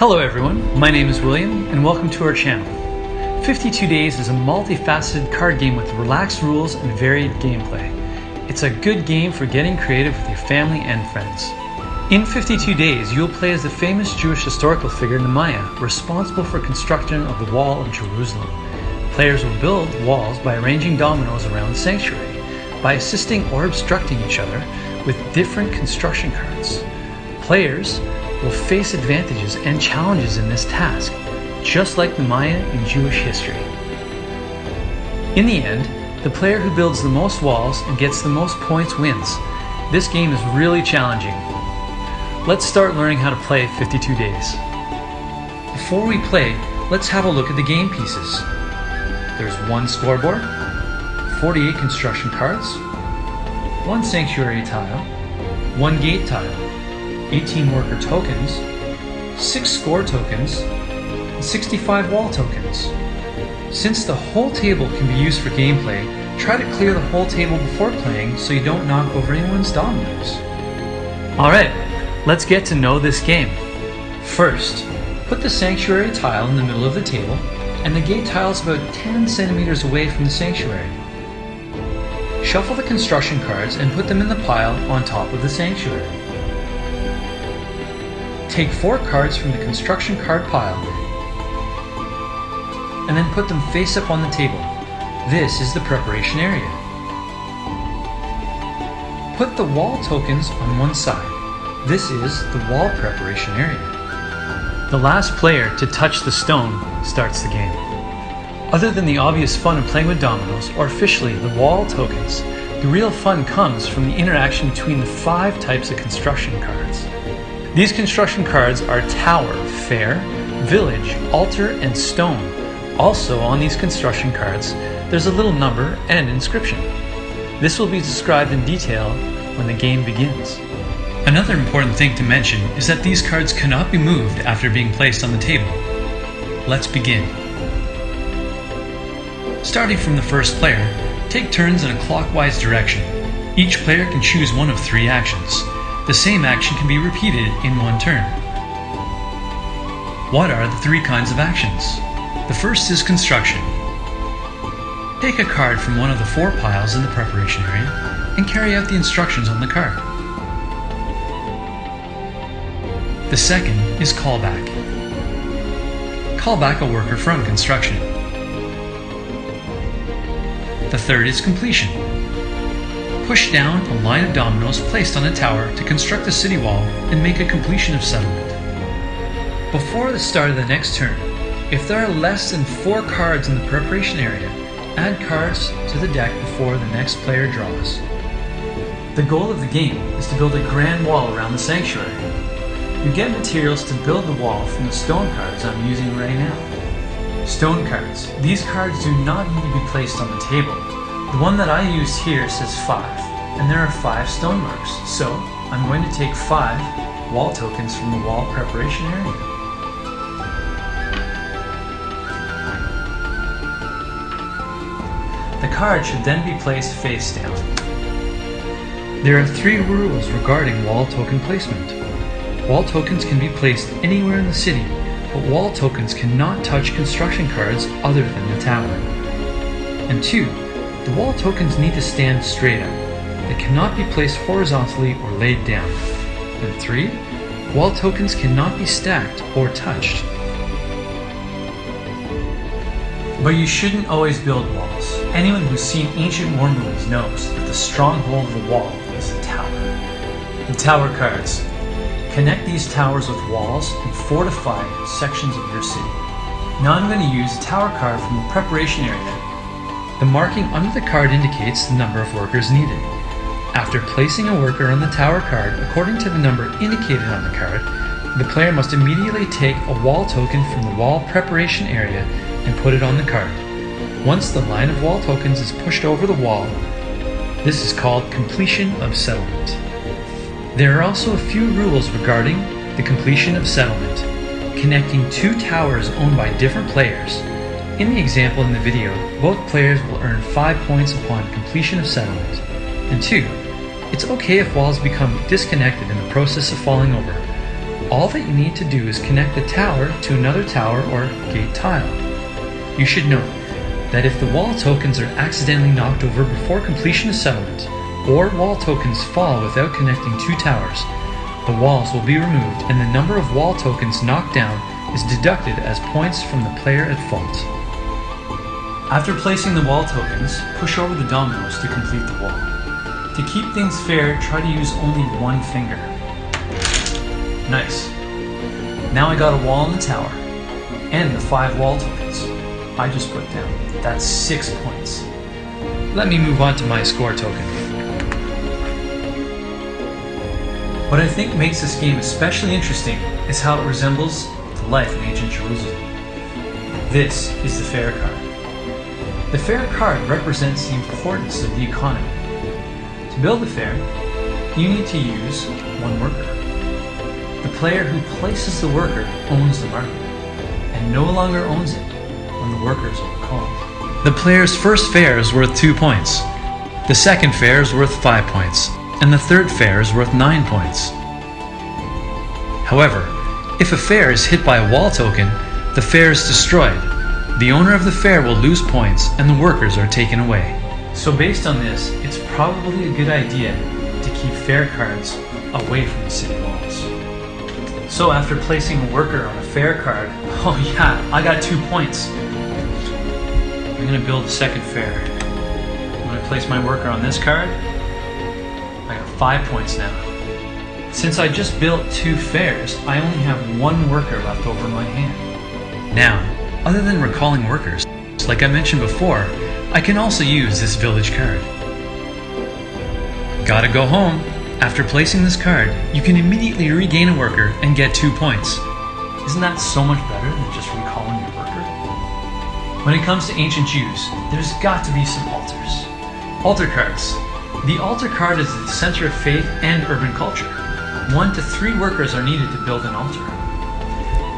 Hello everyone, my name is William and welcome to our channel. 52 Days is a multifaceted card game with relaxed rules and varied gameplay. It's a good game for getting creative with your family and friends. In 52 Days, you'll play as the famous Jewish historical figure Nehemiah, responsible for construction of the Wall of Jerusalem. Players will build walls by arranging dominoes around the sanctuary, by assisting or obstructing each other with different construction cards. Players will face advantages and challenges in this task, just like Nehemiah in Jewish history. In the end, the player who builds the most walls and gets the most points wins. This game is really challenging. Let's start learning how to play 52 Days. Before we play, let's have a look at the game pieces. There's one scoreboard, 48 construction cards, one sanctuary tile, one gate tile, 18 worker tokens, 6 score tokens, and 65 wall tokens. Since the whole table can be used for gameplay, try to clear the whole table before playing so you don't knock over anyone's dominoes. Alright, let's get to know this game. First, put the sanctuary tile in the middle of the table, and the gate tile is about 10 centimeters away from the sanctuary. Shuffle the construction cards and put them in the pile on top of the sanctuary. Take 4 cards from the construction card pile and then put them face up on the table. This is the preparation area. Put the wall tokens on one side. This is the wall preparation area. The last player to touch the stone starts the game. Other than the obvious fun of playing with dominoes, or officially the wall tokens, the real fun comes from the interaction between the 5 types of construction cards. These construction cards are Tower, Fair, Village, Altar, and Stone. Also on these construction cards, there's a little number and inscription. This will be described in detail when the game begins. Another important thing to mention is that these cards cannot be moved after being placed on the table. Let's begin. Starting from the first player, take turns in a clockwise direction. Each player can choose one of 3 actions. The same action can be repeated in one turn. What are the 3 kinds of actions? The first is construction. Take a card from one of the 4 piles in the preparation area and carry out the instructions on the card. The second is callback. Call back a worker from construction. The third is completion. Push down a line of dominoes placed on a tower to construct a city wall and make a completion of settlement. Before the start of the next turn, if there are less than 4 cards in the preparation area, add cards to the deck before the next player draws. The goal of the game is to build a grand wall around the sanctuary. You get materials to build the wall from the stone cards I'm using right now. Stone cards. These cards do not need to be placed on the table. The one that I used here says 5, and there are 5 stone marks, so I'm going to take 5 wall tokens from the wall preparation area. The card should then be placed face down. There are 3 rules regarding wall token placement. Wall tokens can be placed anywhere in the city, but wall tokens cannot touch construction cards other than the tower. And 2, the wall tokens need to stand straight up. They cannot be placed horizontally or laid down. And 3, wall tokens cannot be stacked or touched. But you shouldn't always build walls. Anyone who's seen ancient war movies knows that the stronghold of the wall is the tower. The tower cards. Connect these towers with walls and fortify sections of your city. Now I'm going to use a tower card from the preparation area. The marking under the card indicates the number of workers needed. After placing a worker on the tower card according to the number indicated on the card, the player must immediately take a wall token from the wall preparation area and put it on the card. Once the line of wall tokens is pushed over the wall, this is called completion of settlement. There are also a few rules regarding the completion of settlement. Connecting 2 towers owned by different players. In the example in the video, both players will earn 5 points upon completion of settlement. And 2, it's okay if walls become disconnected in the process of falling over. All that you need to do is connect the tower to another tower or gate tile. You should note that if the wall tokens are accidentally knocked over before completion of settlement, or wall tokens fall without connecting two towers, the walls will be removed and the number of wall tokens knocked down is deducted as points from the player at fault. After placing the wall tokens, push over the dominoes to complete the wall. To keep things fair, try to use only one finger. Nice. Now I got a wall in the tower, and the 5 wall tokens I just put down. That's 6 points. Let me move on to my score token. What I think makes this game especially interesting is how it resembles the life in ancient Jerusalem. This is the fair card. The fair card represents the importance of the economy. To build a fair, you need to use one worker. The player who places the worker owns the market, and no longer owns it when the workers are called. The player's first fair is worth 2 points, the second fair is worth 5 points, and the third fair is worth 9 points. However, if a fair is hit by a wall token, the fair is destroyed. The owner of the fair will lose points and the workers are taken away. So based on this, it's probably a good idea to keep fair cards away from the city walls. So after placing a worker on a fair card, oh yeah, I got 2 points. I'm going to build a second fair. When I place my worker on this card, I got 5 points now. Since I just built 2 fairs, I only have 1 worker left over in my hand. Now, other than recalling workers, like I mentioned before, I can also use this village card. Gotta go home. After placing this card, you can immediately regain a worker and get 2 points. Isn't that so much better than just recalling your worker? When it comes to ancient Jews, there's got to be some altars. Altar cards. The altar card is the center of faith and urban culture. 1 to 3 workers are needed to build an altar.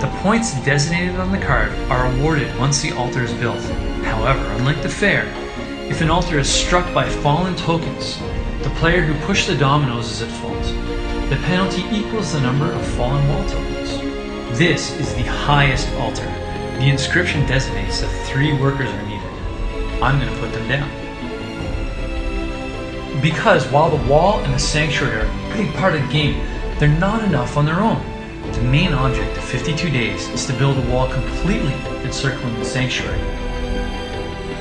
The points designated on the card are awarded once the altar is built. However, unlike the fair, if an altar is struck by fallen tokens, the player who pushed the dominoes is at fault. The penalty equals the number of fallen wall tokens. This is the highest altar. The inscription designates that 3 workers are needed. I'm going to put them down. Because while the wall and the sanctuary are a big part of the game, they're not enough on their own. The main object of 52 days is to build a wall completely encircling the sanctuary.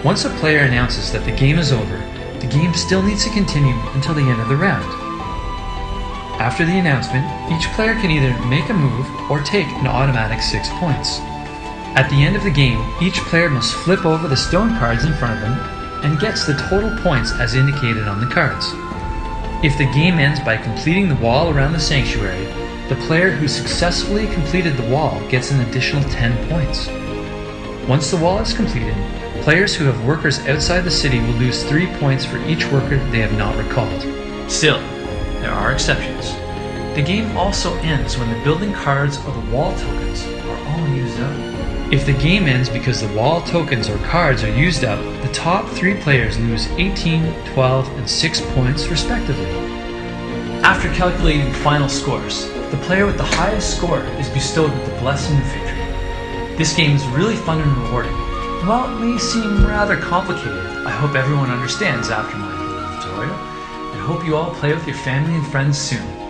Once a player announces that the game is over, the game still needs to continue until the end of the round. After the announcement, each player can either make a move or take an automatic 6 points. At the end of the game, each player must flip over the stone cards in front of them and gets the total points as indicated on the cards. If the game ends by completing the wall around the sanctuary, the player who successfully completed the wall gets an additional 10 points. Once the wall is completed, players who have workers outside the city will lose 3 points for each worker they have not recalled. Still, there are exceptions. The game also ends when the building cards or the wall tokens are all used up. If the game ends because the wall tokens or cards are used up, the top 3 players lose 18, 12, and 6 points respectively. After calculating the final scores, the player with the highest score is bestowed with the blessing of victory. This game is really fun and rewarding. And while it may seem rather complicated, I hope everyone understands after my tutorial, and hope you all play with your family and friends soon.